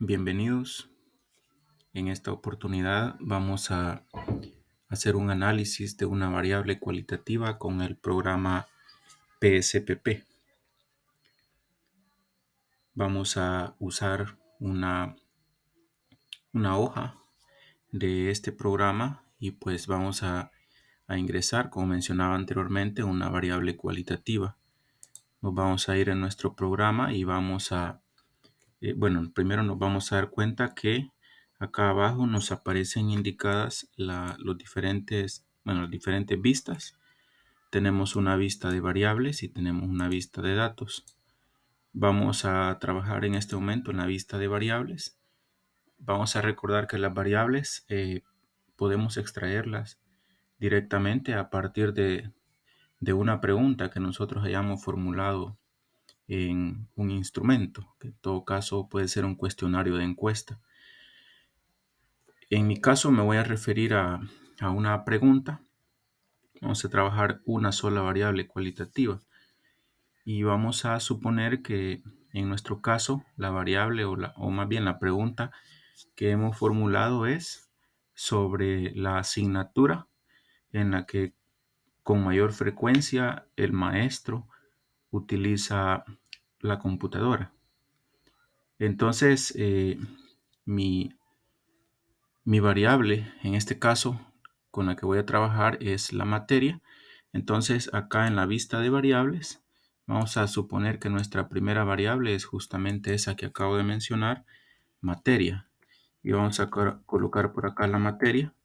Bienvenidos. En esta oportunidad vamos a hacer un análisis de una variable cualitativa con el programa PSPP. Vamos a usar una hoja de este programa y pues vamos a ingresar, como mencionaba anteriormente, una variable cualitativa. Nos vamos a ir en nuestro programa y primero nos vamos a dar cuenta que acá abajo nos aparecen indicadas las diferentes vistas. Tenemos una vista de variables y tenemos una vista de datos. Vamos a trabajar en este momento en la vista de variables. Vamos a recordar que las variables podemos extraerlas directamente a partir de una pregunta que nosotros hayamos formulado en un instrumento, que en todo caso puede ser un cuestionario de encuesta. En mi caso me voy a referir a una pregunta. Vamos a trabajar una sola variable cualitativa y vamos a suponer que en nuestro caso la variable o más bien la pregunta que hemos formulado es sobre la asignatura en la que con mayor frecuencia el maestro utiliza la computadora. Entonces, mi variable, en este caso, con la que voy a trabajar es la materia. Entonces, acá en la vista de variables, vamos a suponer que nuestra primera variable es justamente esa que acabo de mencionar, materia. Y vamos a colocar por acá la materia.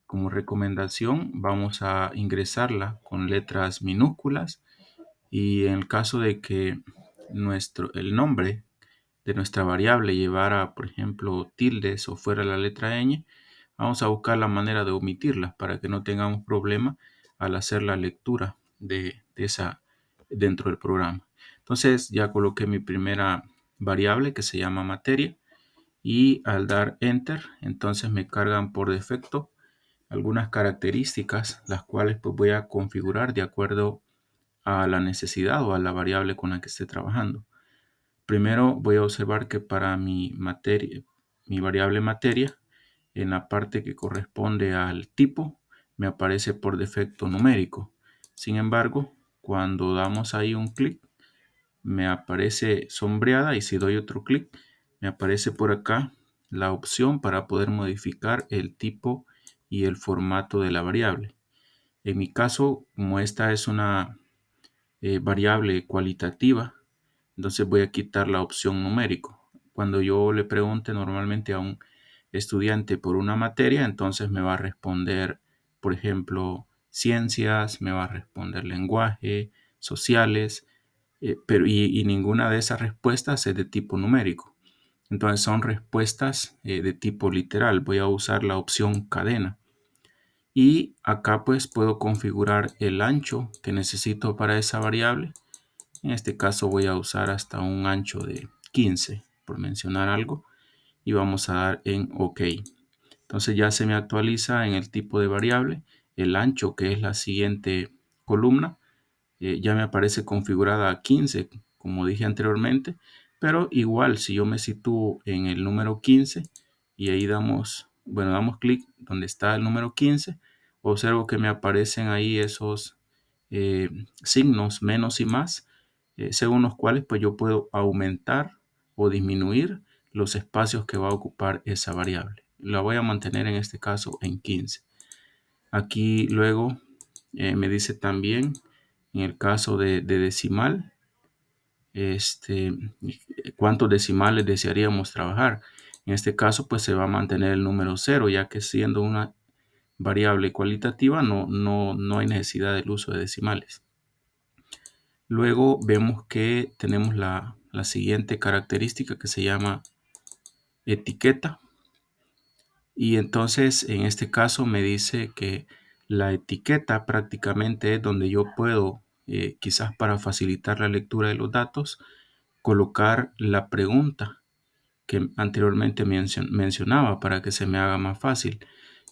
Como recomendación, vamos a ingresarla con letras minúsculas. Y en el caso de que el nombre de nuestra variable llevara, por ejemplo, tildes o fuera la letra ñ, vamos a buscar la manera de omitirlas para que no tengamos problema al hacer la lectura de esa dentro del programa. Entonces ya coloqué mi primera variable que se llama materia y al dar enter, entonces me cargan por defecto algunas características, las cuales pues voy a configurar de acuerdo a la necesidad o a la variable con la que esté trabajando. Primero voy a observar que para mi variable materia, en la parte que corresponde al tipo, me aparece por defecto numérico. Sin embargo, cuando damos ahí un clic, me aparece sombreada y si doy otro clic, me aparece por acá la opción para poder modificar el tipo y el formato de la variable. En mi caso, como esta es una variable cualitativa, entonces voy a quitar la opción numérico. Cuando yo le pregunte normalmente a un estudiante por una materia, entonces me va a responder, por ejemplo, ciencias, me va a responder lenguaje, sociales, y ninguna de esas respuestas es de tipo numérico. Entonces son respuestas de tipo literal. Voy a usar la opción cadena. Y acá pues puedo configurar el ancho que necesito para esa variable. En este caso voy a usar hasta un ancho de 15, por mencionar algo, y vamos a dar en OK. Entonces ya se me actualiza en el tipo de variable el ancho, que es la siguiente columna. Ya me aparece configurada a 15, como dije anteriormente, pero igual si yo me sitúo en el número 15 y ahí damos clic donde está el número 15, observo que me aparecen ahí esos signos menos y más, según los cuales pues yo puedo aumentar o disminuir los espacios que va a ocupar esa variable. La voy a mantener en este caso en 15. Aquí luego me dice también en el caso de decimal, cuántos decimales desearíamos trabajar. En este caso pues se va a mantener el número 0, ya que siendo una variable cualitativa no hay necesidad del uso de decimales. Luego vemos que tenemos la siguiente característica que se llama etiqueta. Y entonces en este caso me dice que la etiqueta prácticamente es donde yo puedo, quizás para facilitar la lectura de los datos, colocar la pregunta que anteriormente mencionaba para que se me haga más fácil.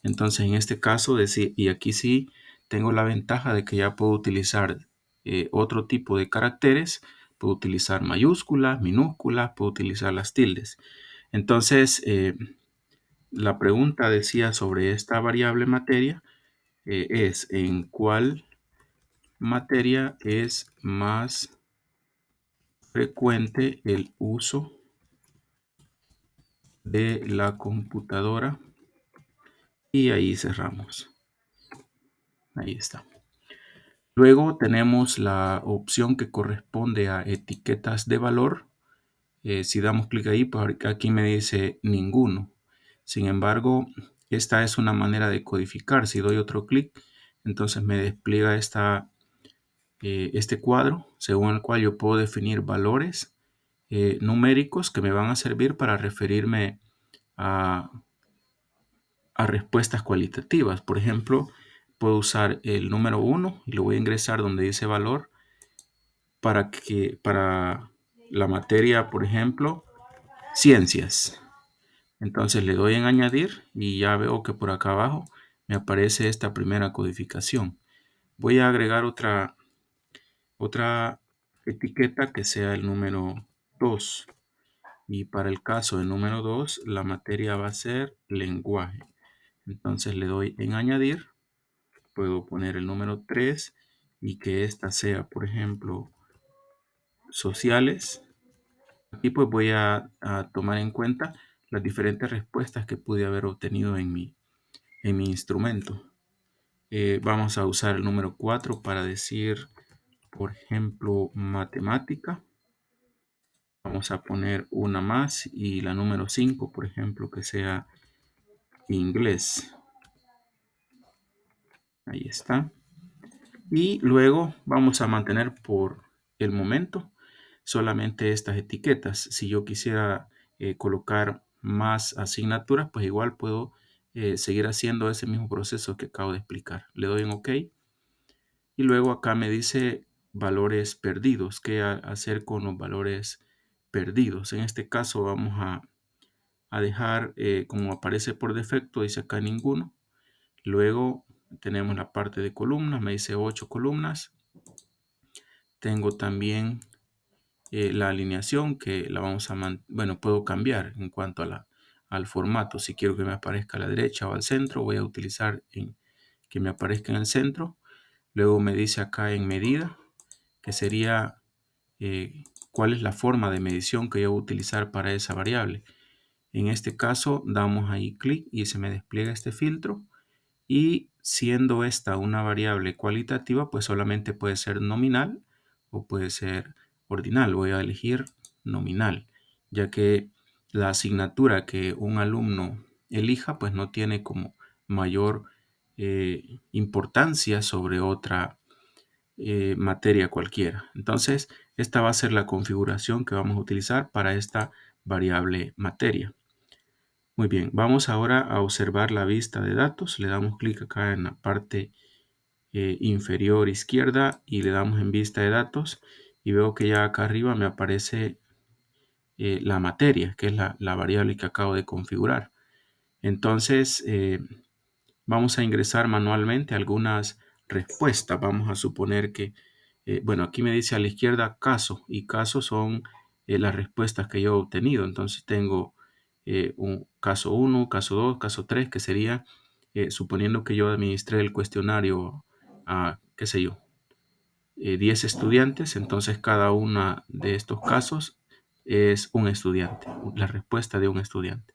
Entonces en este caso, y aquí sí tengo la ventaja de que ya puedo utilizar otro tipo de caracteres, puedo utilizar mayúsculas, minúsculas, puedo utilizar las tildes. Entonces, la pregunta decía sobre esta variable materia es en cuál materia es más frecuente el uso de la computadora, y ahí cerramos. Ahí está. Luego tenemos la opción que corresponde a etiquetas de valor. Si damos clic ahí, pues aquí me dice ninguno. Sin embargo, esta es una manera de codificar. Si doy otro clic, entonces me despliega este cuadro, según el cual yo puedo definir valores numéricos que me van a servir para referirme a, a respuestas cualitativas. Por ejemplo, puedo usar el número 1 y lo voy a ingresar donde dice valor para la materia, por ejemplo, ciencias. Entonces le doy en añadir y ya veo que por acá abajo me aparece esta primera codificación. Voy a agregar otra etiqueta que sea el número 2. Y para el caso del número 2, la materia va a ser lenguaje. Entonces le doy en añadir. Puedo poner el número 3 y que esta sea, por ejemplo, sociales. Aquí pues voy a tomar en cuenta las diferentes respuestas que pude haber obtenido en mi instrumento. Vamos a usar el número 4 para decir, por ejemplo, matemática. Vamos a poner una más y la número 5, por ejemplo, que sea inglés. Ahí está. Y luego vamos a mantener por el momento solamente estas etiquetas. Si yo quisiera colocar más asignaturas, pues igual puedo seguir haciendo ese mismo proceso que acabo de explicar. Le doy en OK y luego acá me dice valores perdidos. ¿Qué hacer con los valores perdidos? En este caso vamos a dejar como aparece por defecto, dice acá ninguno. Luego tenemos la parte de columnas, me dice 8 columnas. Tengo también la alineación que la vamos a bueno, puedo cambiar en cuanto a al formato. Si quiero que me aparezca a la derecha o al centro, voy a utilizar que me aparezca en el centro. Luego me dice acá en medida, que sería cuál es la forma de medición que yo voy a utilizar para esa variable. En este caso, damos ahí clic y se me despliega este filtro. Y siendo esta una variable cualitativa, pues solamente puede ser nominal o puede ser ordinal. Voy a elegir nominal, ya que la asignatura que un alumno elija, pues no tiene como mayor importancia sobre otra materia cualquiera. Entonces, esta va a ser la configuración que vamos a utilizar para esta variable materia. Muy bien, vamos ahora a observar la vista de datos. Le damos clic acá en la parte inferior izquierda y le damos en vista de datos y veo que ya acá arriba me aparece la materia, que es la variable que acabo de configurar. Entonces, vamos a ingresar manualmente algunas respuestas. Vamos a suponer que, bueno, aquí me dice a la izquierda caso, y casos son las respuestas que yo he obtenido. Entonces tengo un caso 1, caso 2, caso 3, que sería, suponiendo que yo administré el cuestionario a, qué sé yo, 10 estudiantes, entonces cada uno de estos casos es un estudiante, la respuesta de un estudiante.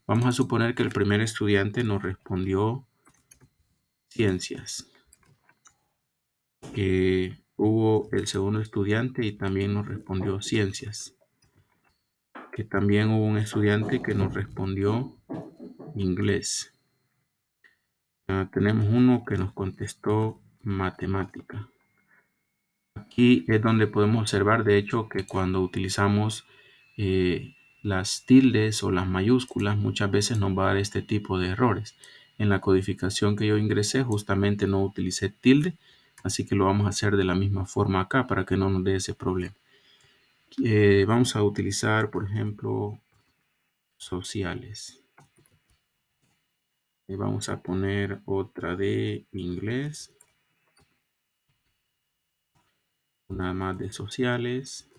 Vamos a suponer que el primer estudiante nos respondió ciencias. Hubo el segundo estudiante y también nos respondió ciencias. Que también hubo un estudiante que nos respondió inglés. Tenemos uno que nos contestó matemática. Aquí es donde podemos observar, de hecho, que cuando utilizamos las tildes o las mayúsculas, muchas veces nos va a dar este tipo de errores. En la codificación que yo ingresé, justamente no utilicé tilde, así que lo vamos a hacer de la misma forma acá para que no nos dé ese problema. Vamos a utilizar, por ejemplo, sociales. Vamos a poner otra de inglés, una más de sociales,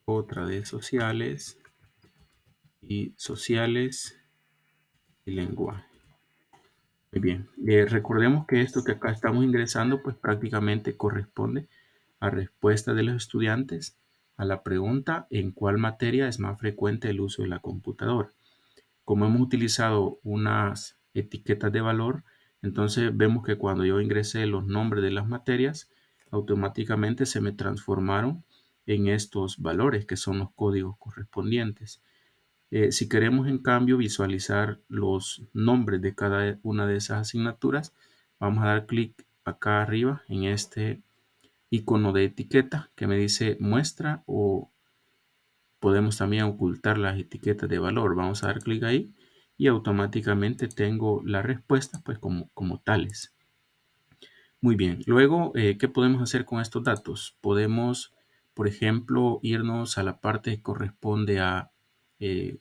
otra de sociales y sociales y lenguaje. Muy bien. Recordemos que esto que acá estamos ingresando, pues prácticamente corresponde a respuesta de los estudiantes a la pregunta en cuál materia es más frecuente el uso de la computadora. Como hemos utilizado unas etiquetas de valor, entonces vemos que cuando yo ingresé los nombres de las materias, automáticamente se me transformaron en estos valores que son los códigos correspondientes. Si queremos en cambio visualizar los nombres de cada una de esas asignaturas, vamos a dar clic acá arriba en este icono de etiqueta que me dice muestra, o podemos también ocultar las etiquetas de valor. Vamos a dar clic ahí y automáticamente tengo la respuesta pues como tales. Muy bien, luego, ¿qué podemos hacer con estos datos? Podemos, por ejemplo, irnos a la parte que corresponde a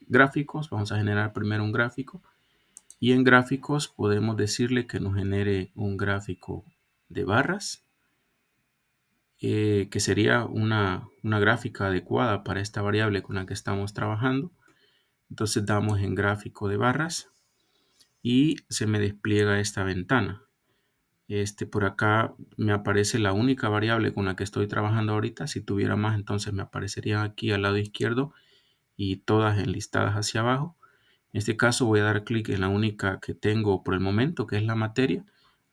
gráficos. Vamos a generar primero un gráfico y en gráficos podemos decirle que nos genere un gráfico de barras, que sería una gráfica adecuada para esta variable con la que estamos trabajando. Entonces damos en gráfico de barras y se me despliega esta ventana. Por acá me aparece la única variable con la que estoy trabajando ahorita. Si tuviera más, entonces me aparecerían aquí al lado izquierdo y todas enlistadas hacia abajo. En este caso voy a dar clic en la única que tengo por el momento, que es la materia.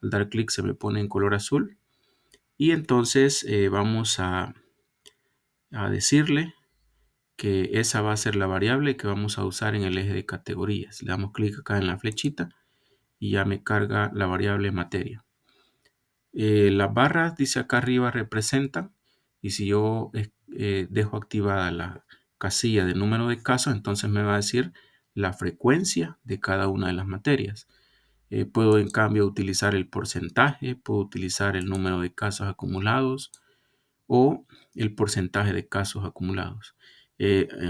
Al dar clic se me pone en color azul. Y entonces vamos a decirle que esa va a ser la variable que vamos a usar en el eje de categorías. Le damos clic acá en la flechita y ya me carga la variable materia. Las barras, dice acá arriba, representan, y si yo dejo activada la casilla de número de casos, entonces me va a decir la frecuencia de cada una de las materias. Puedo en cambio utilizar el porcentaje, puedo utilizar el número de casos acumulados o el porcentaje de casos acumulados.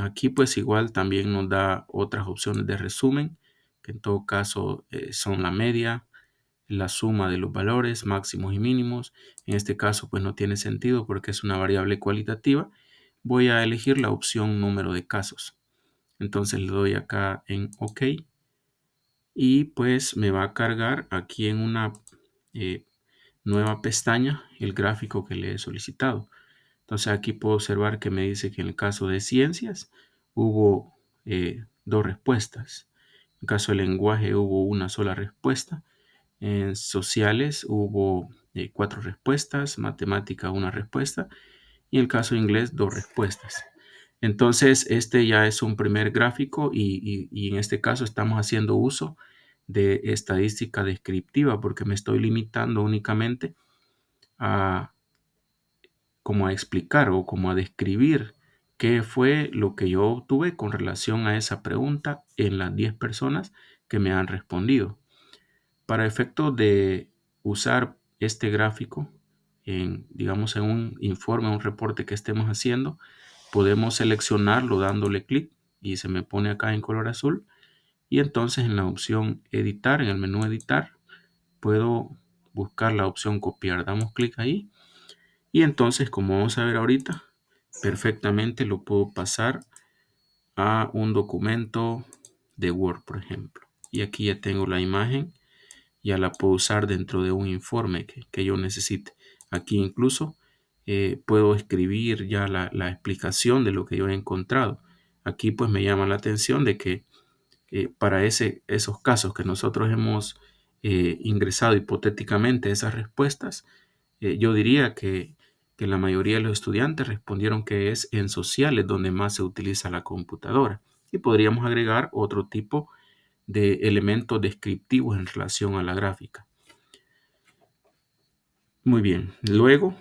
Aquí pues igual también nos da otras opciones de resumen, que en todo caso son la media, la suma de los valores máximos y mínimos. En este caso pues no tiene sentido porque es una variable cualitativa. Voy a elegir la opción número de casos. Entonces le doy acá en OK y pues me va a cargar aquí en una nueva pestaña el gráfico que le he solicitado. Entonces aquí puedo observar que me dice que en el caso de ciencias hubo dos respuestas. En el caso de lenguaje hubo una sola respuesta. En sociales hubo 4 respuestas, matemática una respuesta y en el caso de inglés 2 respuestas. Entonces este ya es un primer gráfico y en este caso estamos haciendo uso de estadística descriptiva porque me estoy limitando únicamente a como a explicar o como a describir qué fue lo que yo obtuve con relación a esa pregunta en las 10 personas que me han respondido. Para efecto de usar este gráfico en, digamos, en un informe, un reporte que estemos haciendo, podemos seleccionarlo dándole clic y se me pone acá en color azul. Y entonces en la opción editar, en el menú editar, puedo buscar la opción copiar. Damos clic ahí y entonces, como vamos a ver ahorita, perfectamente lo puedo pasar a un documento de Word, por ejemplo. Y aquí ya tengo la imagen, ya la puedo usar dentro de un informe que yo necesite. Aquí incluso puedo escribir ya la explicación de lo que yo he encontrado. Aquí pues me llama la atención de que para esos casos que nosotros hemos ingresado hipotéticamente esas respuestas, yo diría que la mayoría de los estudiantes respondieron que es en sociales donde más se utiliza la computadora. Y podríamos agregar otro tipo de elementos descriptivos en relación a la gráfica. Muy bien. Luego,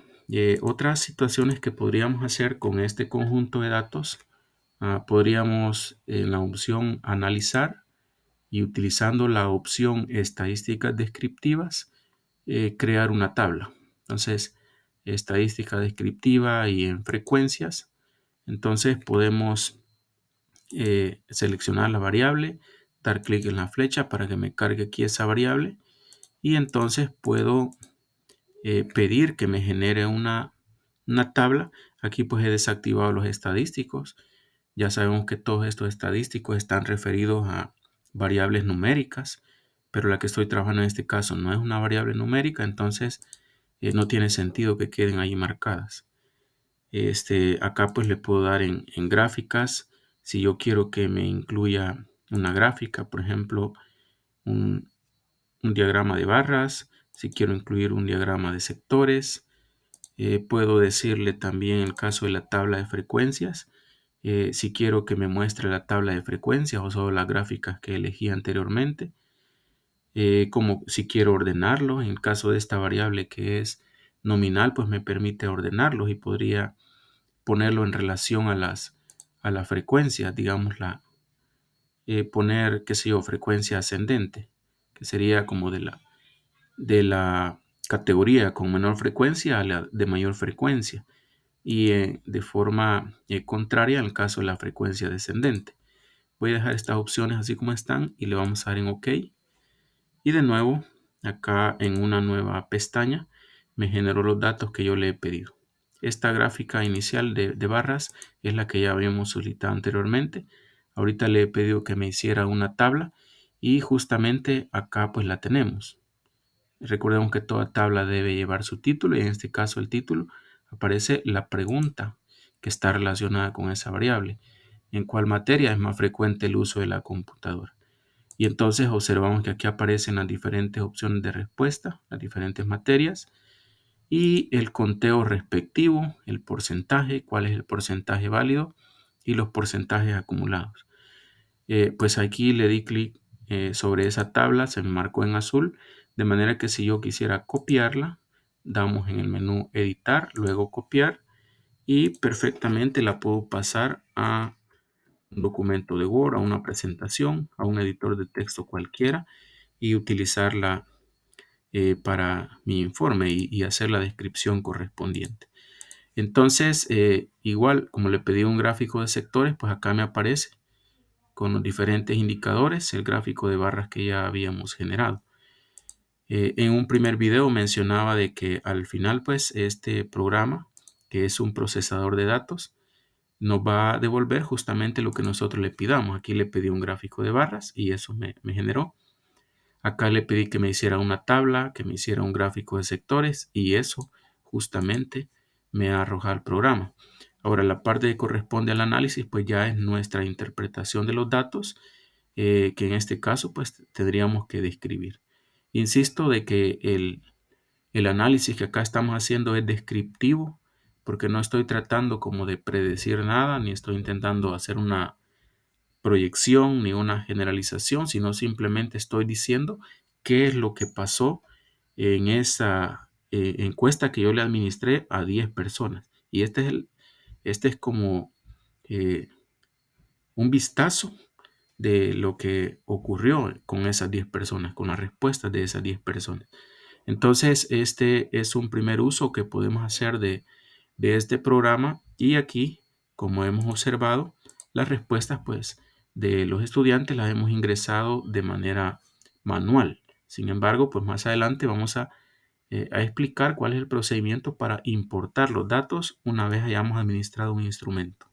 otras situaciones que podríamos hacer con este conjunto de datos, podríamos en la opción analizar y utilizando la opción estadísticas descriptivas, crear una tabla. Entonces, estadística descriptiva y en frecuencias. Entonces podemos seleccionar la variable, dar clic en la flecha para que me cargue aquí esa variable y entonces puedo pedir que me genere una tabla. Aquí pues he desactivado los estadísticos Ya sabemos que todos estos estadísticos están referidos a variables numéricas, pero la que estoy trabajando en este caso no es una variable numérica, entonces no tiene sentido que queden ahí marcadas. Acá pues le puedo dar en gráficas, si yo quiero que me incluya una gráfica, por ejemplo, un diagrama de barras, si quiero incluir un diagrama de sectores, puedo decirle también en el caso de la tabla de frecuencias, si quiero que me muestre la tabla de frecuencias o solo las gráficas que elegí anteriormente, como si quiero ordenarlo, en el caso de esta variable que es nominal, pues me permite ordenarlos y podría ponerlo en relación a la frecuencia, digamos, poner, qué sé yo, frecuencia ascendente, que sería como de la categoría con menor frecuencia a la de mayor frecuencia y de forma contraria en el caso de la frecuencia descendente. Voy a dejar estas opciones así como están y le vamos a dar en OK. Y de nuevo, acá en una nueva pestaña, me generó los datos que yo le he pedido. Esta gráfica inicial de barras es la que ya habíamos solicitado anteriormente. Ahorita le he pedido que me hiciera una tabla y justamente acá pues la tenemos. Recordemos que toda tabla debe llevar su título y en este caso el título aparece la pregunta que está relacionada con esa variable. ¿En cuál materia es más frecuente el uso de la computadora? Y entonces observamos que aquí aparecen las diferentes opciones de respuesta, las diferentes materias y el conteo respectivo, el porcentaje, cuál es el porcentaje válido y los porcentajes acumulados. Pues aquí le di clic sobre esa tabla, se me marcó en azul, de manera que si yo quisiera copiarla, damos en el menú editar, luego copiar y perfectamente la puedo pasar a un documento de Word, a una presentación, a un editor de texto cualquiera y utilizarla para mi informe y hacer la descripción correspondiente. Entonces, igual como le pedí un gráfico de sectores, pues acá me aparece con los diferentes indicadores, el gráfico de barras que ya habíamos generado. En un primer video mencionaba de que al final, pues, este programa, que es un procesador de datos, nos va a devolver justamente lo que nosotros le pidamos. Aquí le pedí un gráfico de barras y eso me generó. Acá le pedí que me hiciera una tabla, que me hiciera un gráfico de sectores y eso justamente me arroja el programa. Ahora la parte que corresponde al análisis pues ya es nuestra interpretación de los datos que en este caso pues tendríamos que describir. Insisto de que el análisis que acá estamos haciendo es descriptivo porque no estoy tratando como de predecir nada ni estoy intentando hacer una proyección ni una generalización, sino simplemente estoy diciendo qué es lo que pasó en esa encuesta que yo le administré a 10 personas. Y este es como eh, un vistazo de lo que ocurrió con esas 10 personas, con las respuestas de esas 10 personas. Entonces, este es un primer uso que podemos hacer de este programa y aquí, como hemos observado, las respuestas pues de los estudiantes las hemos ingresado de manera manual. Sin embargo, pues más adelante vamos a explicar cuál es el procedimiento para importar los datos una vez hayamos administrado un instrumento.